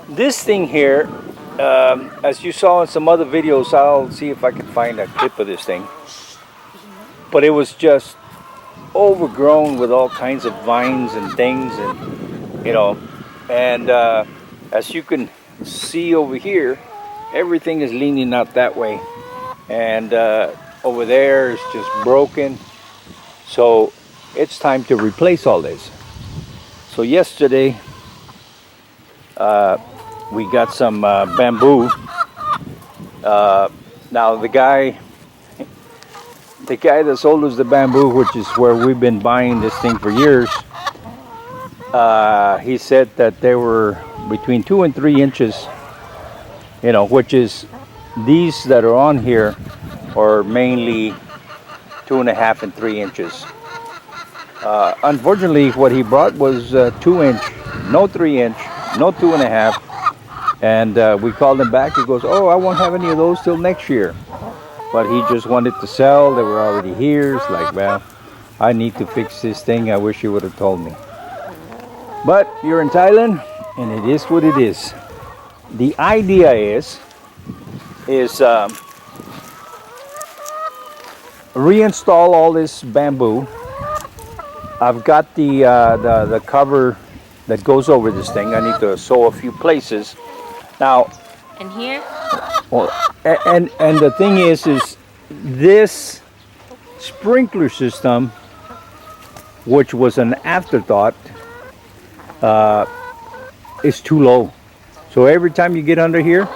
This thing here, as you saw in some other videos, I'll see if I can find a clip of this thing. But it was just overgrown with all kinds of vines and things, and and as you can see over here, everything is leaning out that way, and over there is just broken. So it's time to replace all this. So yesterday we got some bamboo. Now the guy that sold us the bamboo, which is where we've been buying this thing for years, he said that they were between 2 and 3 inches, which is, these that are on here are mainly 2.5 and 3 inches. Unfortunately, what he brought was 2 inch, no 3 inch, no 2.5. And we called him back. He goes, "Oh, I won't have any of those till next year." But he just wanted to sell. They were already here. It's like, well, I need to fix this thing. I wish you would have told me. But you're in Thailand, and it is what it is. The idea is reinstall all this bamboo. I've got the cover that goes over this thing. I need to sew a few places. Now, And here? well, and the thing is this sprinkler system, which was an afterthought, is too low. So every time you get under here,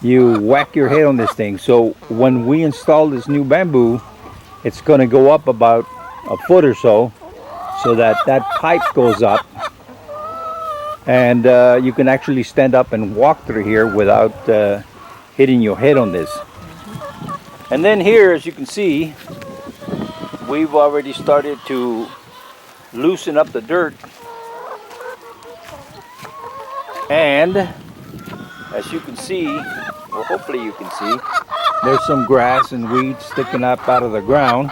you whack your head on this thing. So when we install this new bamboo, it's going to go up about a foot or so that pipe goes up, and you can actually stand up and walk through here without hitting your head on this. And then here, as you can see, we've already started to loosen up the dirt, and as you can see, well, hopefully you can see, there's some grass and weeds sticking up out of the ground.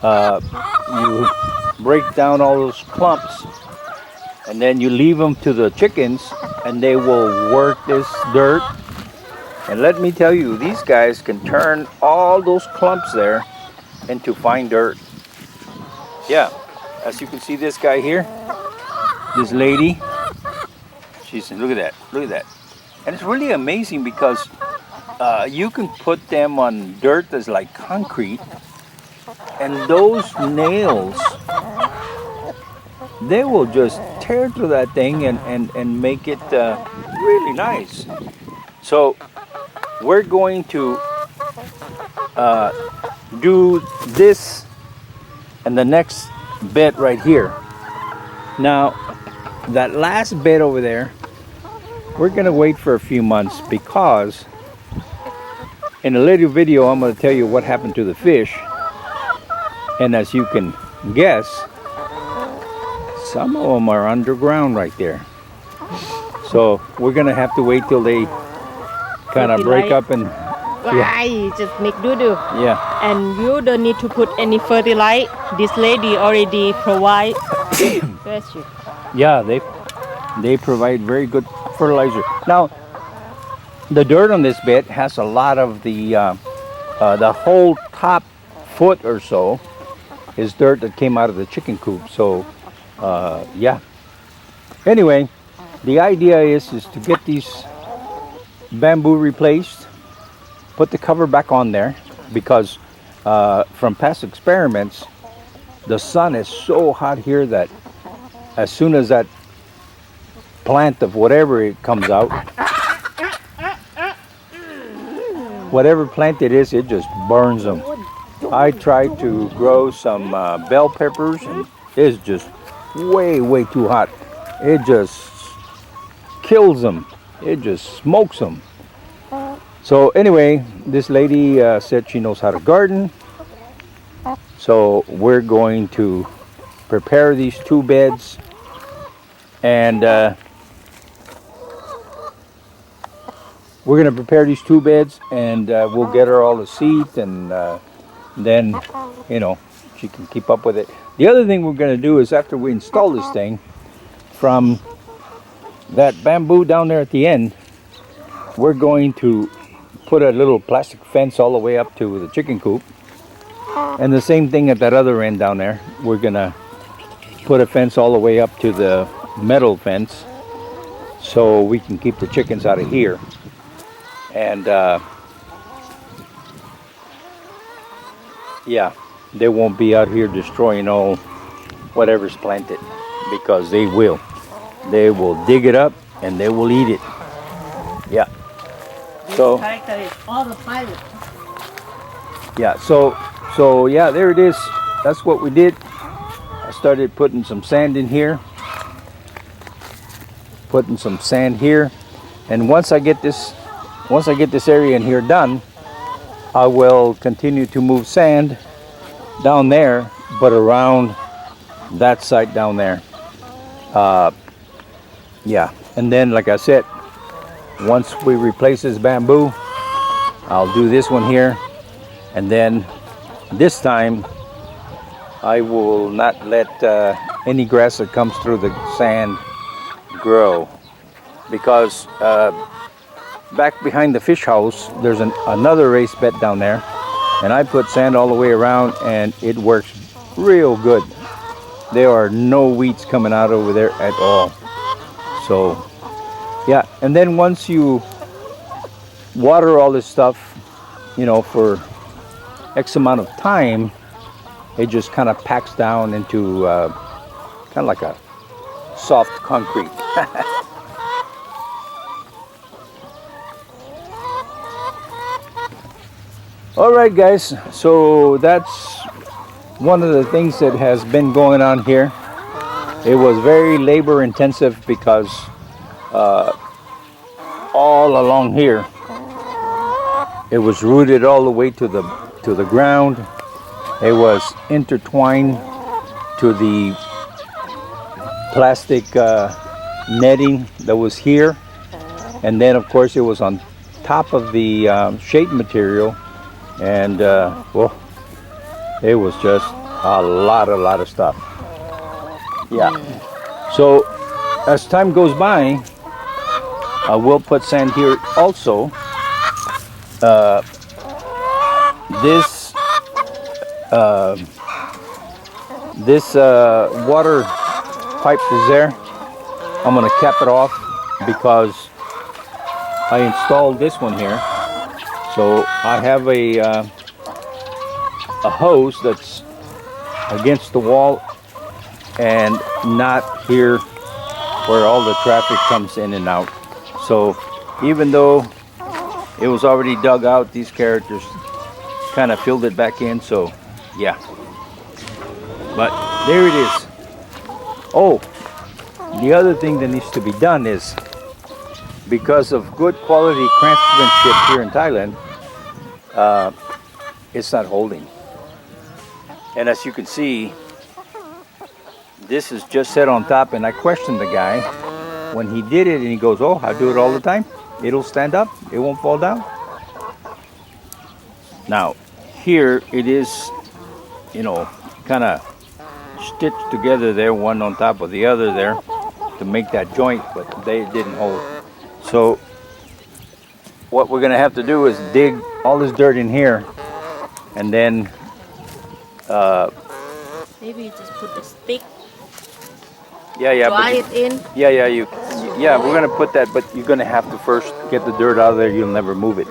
You break down all those clumps, and then you leave them to the chickens, and they will work this dirt. And let me tell you, these guys can turn all those clumps there into fine dirt. Yeah, as you can see, this guy here, this lady, she's, look at that. And it's really amazing because you can put them on dirt that's like concrete, and those nails, they will just tear through that thing and make it really nice. So we're going to do this and the next bed right here. Now, that last bed over there, we're going to wait for a few months, because in a later video I'm going to tell you what happened to the fish. And as you can guess, some of them are underground right there. So we're going to have to wait till they kind of break up and... Why? Just make doo-doo. Yeah. And you don't need to put any fertilizer. This lady already provide. Bless you. Yeah, they provide very good fertilizer. Now, the dirt on this bed has a lot of the whole top foot or so is dirt that came out of the chicken coop. So, yeah. Anyway, the idea is to get these bamboo replaced, put the cover back on there, because from past experiments, the sun is so hot here that as soon as that plant of whatever it comes out, whatever plant it is, it just burns them. I tried to grow some bell peppers, and it's just way too hot. It just kills them. It just smokes them. So anyway, this lady said she knows how to garden. So we're going to prepare these 2 beds, and we'll get her all the seeds, and then, she can keep up with it. The other thing we're going to do is, after we install this thing, from that bamboo down there at the end, we're going to put a little plastic fence all the way up to the chicken coop. And the same thing at that other end down there. We're gonna put a fence all the way up to the metal fence so we can keep the chickens out of here. And yeah, they won't be out here destroying all whatever's planted, because they will. They will dig it up and they will eat it. Yeah. So character is autopilot. yeah, so yeah, there it is. That's what we did. I started putting some sand in here. Putting some sand here. And once I get this area in here done, I will continue to move sand down there, but around that side down there. Yeah, and then like I said, once we replace this bamboo, I'll do this one here, and then this time I will not let any grass that comes through the sand grow, because back behind the fish house there's another raised bed down there, and I put sand all the way around and it works real good. There are no weeds coming out over there at all. So yeah, and then once you water all this stuff, you know, for X amount of time, it just kind of packs down into kind of like a soft concrete. All right, guys, so that's one of the things that has been going on here. It was very labor intensive because all along here it was rooted all the way to the ground. It was intertwined to the plastic netting that was here, and then of course it was on top of the shade material, and well, it was just a lot of stuff. Yeah, so as time goes by, I will put sand here also. This water pipe is there. I'm gonna cap it off because I installed this one here. So I have a hose that's against the wall and not here where all the traffic comes in and out. So even though it was already dug out, these characters kind of filled it back in. So yeah, but there it is. Oh, the other thing that needs to be done is, because of good quality craftsmanship here in Thailand, it's not holding. And as you can see, this is just set on top, and I questioned the guy when he did it, and he goes, oh, I do it all the time. It'll stand up, it won't fall down. Now, here it is, you know, kind of stitched together there, one on top of the other there, to make that joint, but they didn't hold. So what we're gonna have to do is dig all this dirt in here, and then Maybe you just put the stick, yeah, dry it in. Yeah, we're gonna put that, but you're gonna have to first get the dirt out of there. You'll never move it.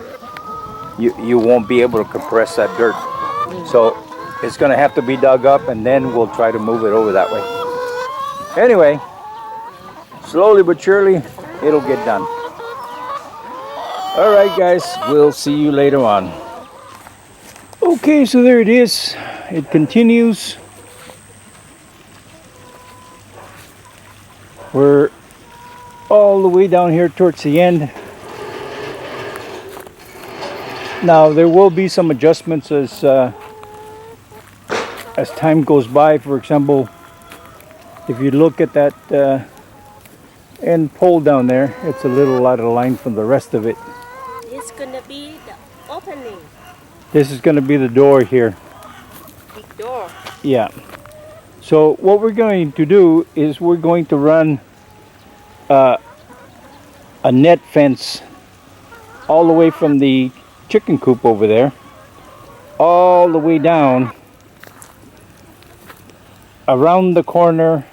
You won't be able to compress that dirt. So it's gonna have to be dug up, and then we'll try to move it over that way. Anyway, slowly but surely, it'll get done. All right, guys, we'll see you later on. Okay, so there it is. It continues. We're all the way down here towards the end. Now there will be some adjustments as time goes by. For example, if you look at that end pole down there, it's a little out of line from the rest of it. It's gonna be the opening. This is going to be the door here. Big door. Yeah. So what we're going to do is we're going to run a net fence all the way from the chicken coop over there, all the way down around the corner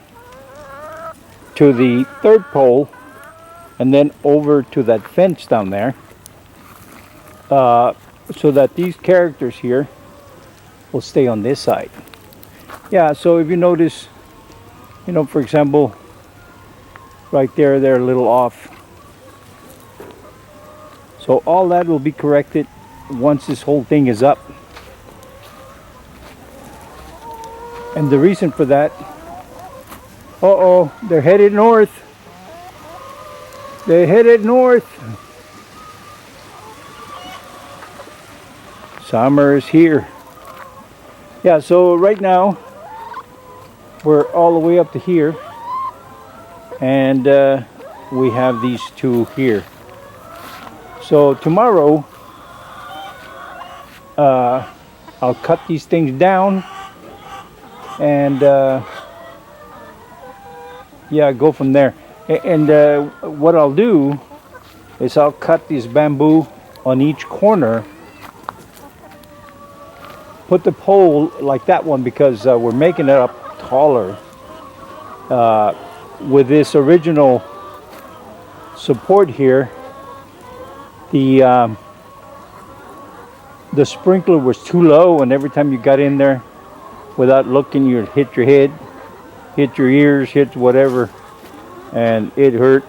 to the third pole, and then over to that fence down there, so that these characters here will stay on this side. Yeah, so if you notice, you know, for example, right there, they're a little off. So all that will be corrected once this whole thing is up. And the reason for that, uh-oh, they're headed north. They're headed north. Summer is here. Yeah, so right now, we're all the way up to here. And we have these two here. So tomorrow, I'll cut these things down and yeah, go from there. And what I'll do is I'll cut this bamboo on each corner, put the pole like that one, because we're making it up taller with this original support here. The sprinkler was too low, and every time you got in there without looking, you'd hit your head, hit your ears, hit whatever, and it hurt.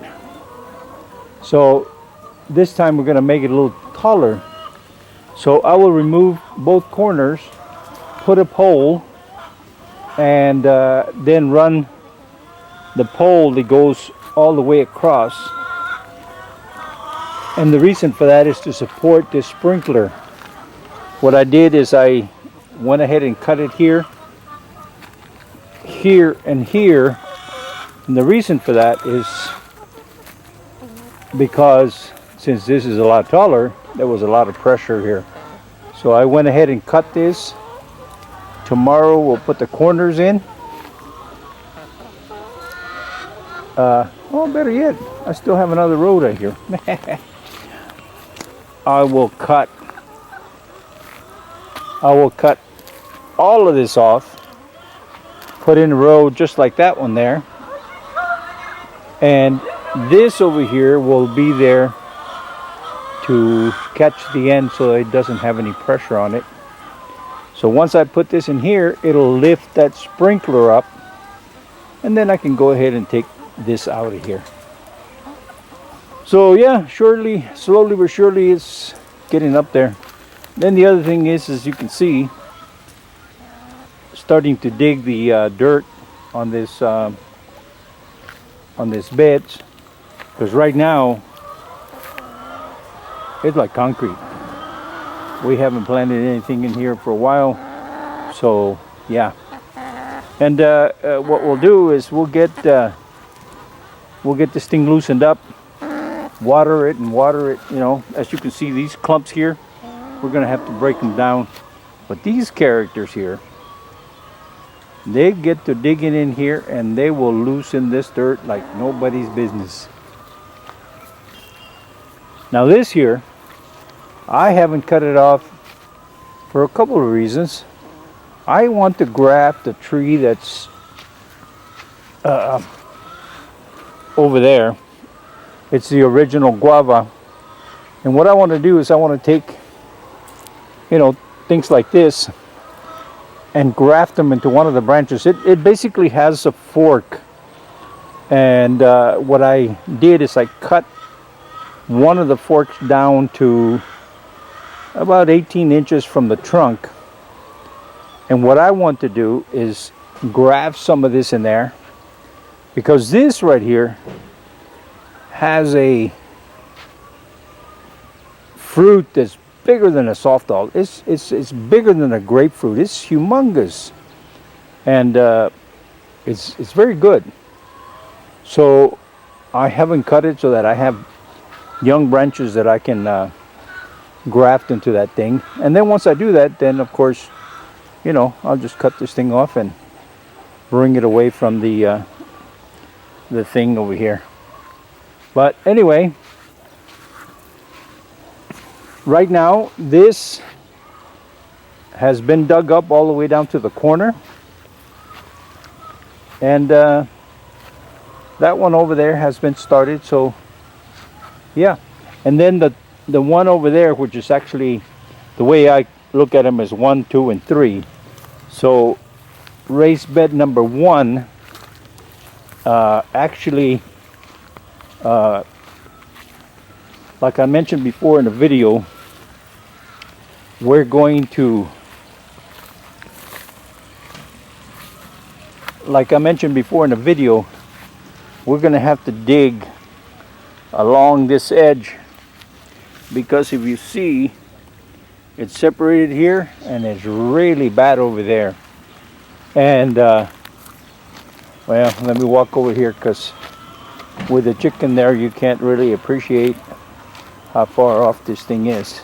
So this time we're going to make it a little taller. So I will remove both corners, put a pole, and then run the pole that goes all the way across. And the reason for that is to support this sprinkler. What I did is I went ahead and cut it here, here, and here. And the reason for that is because since this is a lot taller, there was a lot of pressure here. So I went ahead and cut this. Tomorrow we'll put the corners in. Oh, better yet, I still have another row right here. I will cut all of this off, put in a row just like that one there, and this over here will be there to catch the end so it doesn't have any pressure on it. So once I put this in here, it'll lift that sprinkler up, and then I can go ahead and take this out of here. So yeah, slowly but surely it's getting up there. Then the other thing is, as you can see, starting to dig the dirt on this beds, because right now it's like concrete. We haven't planted anything in here for a while, so yeah. And what we'll do is we'll get this thing loosened up, water it, you know. As you can see, these clumps here, we're gonna have to break them down. But these characters here, they get to digging in here and they will loosen this dirt like nobody's business. Now this here, I haven't cut it off for a couple of reasons. I want to graft a tree that's over there. It's the original guava. And what I want to do is I want to take, you know, things like this and graft them into one of the branches. It basically has a fork. And what I did is I cut one of the forks down to about 18 inches from the trunk. And what I want to do is graft some of this in there, because this right here has a fruit that's bigger than a softball. It's bigger than a grapefruit. It's humongous, and it's very good. So I haven't cut it so that I have young branches that I can graft into that thing. And then once I do that, then of course, you know, I'll just cut this thing off and bring it away from the thing over here. But anyway, right now this has been dug up all the way down to the corner, and that one over there has been started. So yeah, and then the one over there, which is actually the way I look at them, is 1, 2, and 3. So raised bed number 1 actually, like I mentioned before in the video, we're going to, like I mentioned before in the video, we're going to have to dig along this edge, because if you see, it's separated here and it's really bad over there. And well, let me walk over here, because with the chicken there you can't really appreciate how far off this thing is.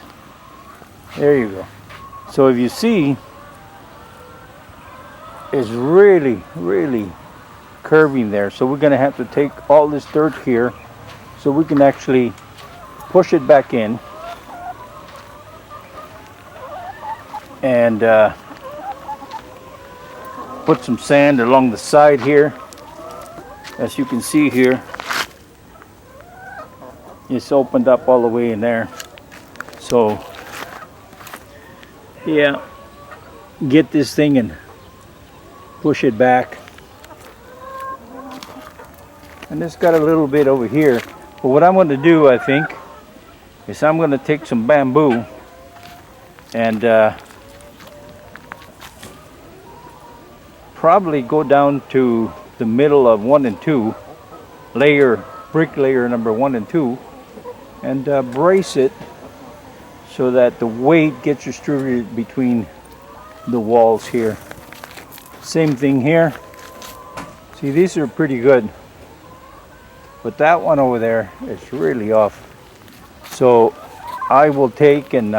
There you go. So if you see, it's really curving there. So we're going to have to take all this dirt here so we can actually push it back in, and put some sand along the side here. As you can see here, it's opened up all the way in there. So yeah, get this thing and push it back. And it's got a little bit over here. But what I'm going to do, I think, is I'm going to take some bamboo and probably go down to the middle of 1 and 2, brick layer number 1 and 2, and brace it so that the weight gets distributed between the walls here. Same thing here. See, these are pretty good, but that one over there is really off. So I will take and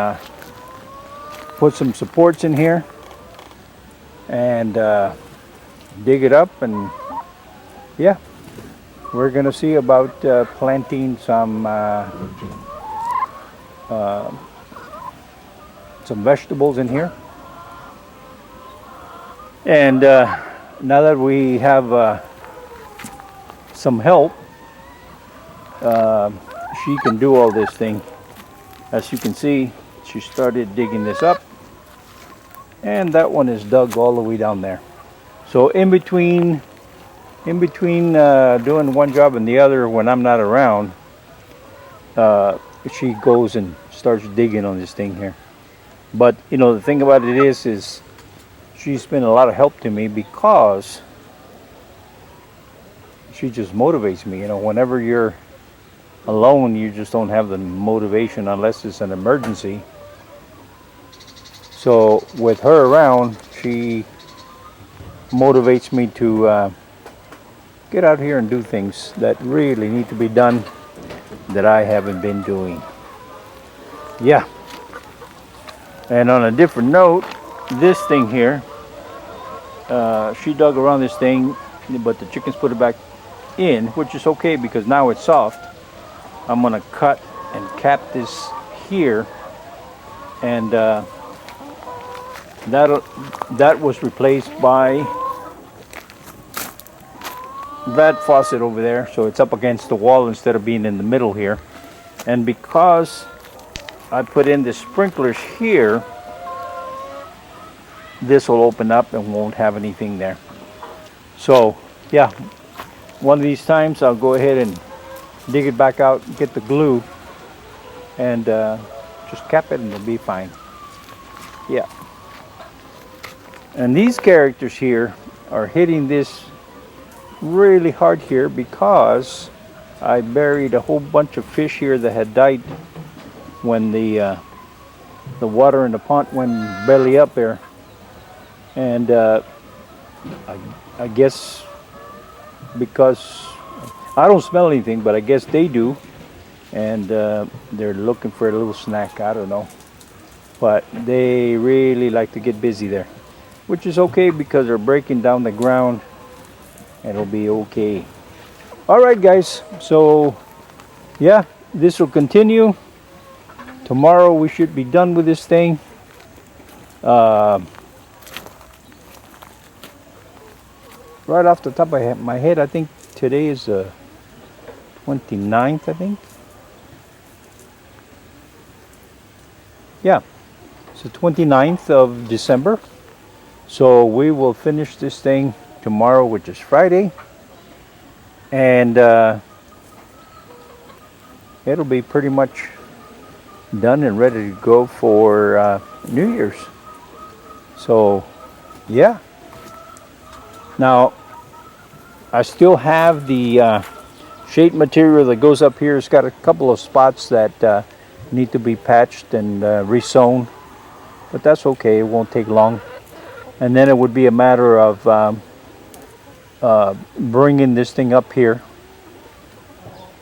put some supports in here and dig it up, and yeah, we're gonna see about planting some vegetables in here. And now that we have some help, she can do all this thing. As you can see, she started digging this up, and that one is dug all the way down there. So in between doing one job and the other, when I'm not around, she goes and starts digging on this thing here. But you know, the thing about it is she's been a lot of help to me, because she just motivates me. You know, whenever you're alone, you just don't have the motivation unless it's an emergency. So with her around, she motivates me to get out here and do things that really need to be done that I haven't been doing. Yeah. And on a different note, this thing here, she dug around this thing, but the chickens put it back in, which is okay because now it's soft. I'm gonna cut and cap this here, and that was replaced by that faucet over there, so it's up against the wall instead of being in the middle here. And because I put in the sprinklers here, this will open up and won't have anything there. So yeah, one of these times I'll go ahead and dig it back out, get the glue, and just cap it, and it'll be fine. Yeah. And these characters here are hitting this really hard here because I buried a whole bunch of fish here that had died when the water in the pond went belly up there. And I guess because I don't smell anything, but I guess they do, and they're looking for a little snack. I don't know, but they really like to get busy there, which is okay because they're breaking down the ground, and it'll be okay. All right, guys, so yeah, this will continue, tomorrow we should be done with this thing. Right off the top of my head, I think today is 29th, I think. Yeah, it's the 29th of December. So we will finish this thing tomorrow, which is Friday. And it'll be pretty much done and ready to go for New Year's. So, yeah. Now, I still have the shade material that goes up here. It's got a couple of spots that need to be patched and resewn, but that's okay. It won't take long. And then it would be a matter of bringing this thing up here,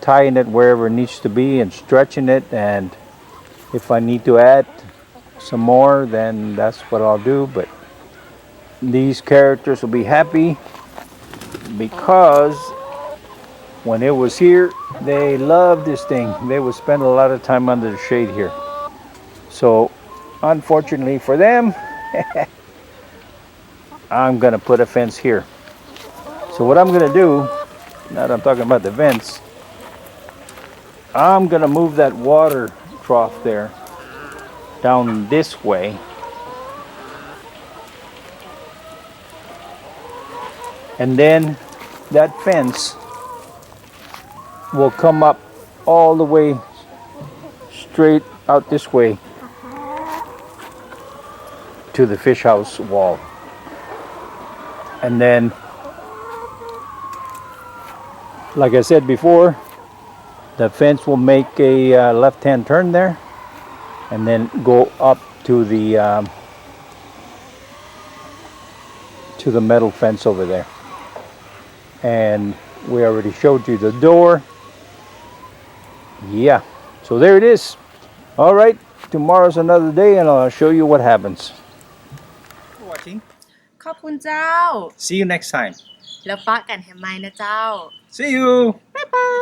tying it wherever it needs to be, and stretching it. And if I need to add some more, then that's what I'll do. But these characters will be happy because when it was here, they loved this thing. They would spend a lot of time under the shade here. So unfortunately for them, I'm gonna put a fence here. So what I'm gonna do, now that I'm talking about the vents, I'm gonna move that water trough there down this way. And then that fence will come up all the way straight out this way to the fish house wall. And then, like I said before, the fence will make a left-hand turn there and then go up to the metal fence over there. And we already showed you the door. Yeah, so there it is. All right, tomorrow's another day and I'll show you what happens. Watching. ขอบคุณเจ้า See you next time. แล้วฟ้ากันแฮมไมนะเจ้า See you.บ๊ายบาย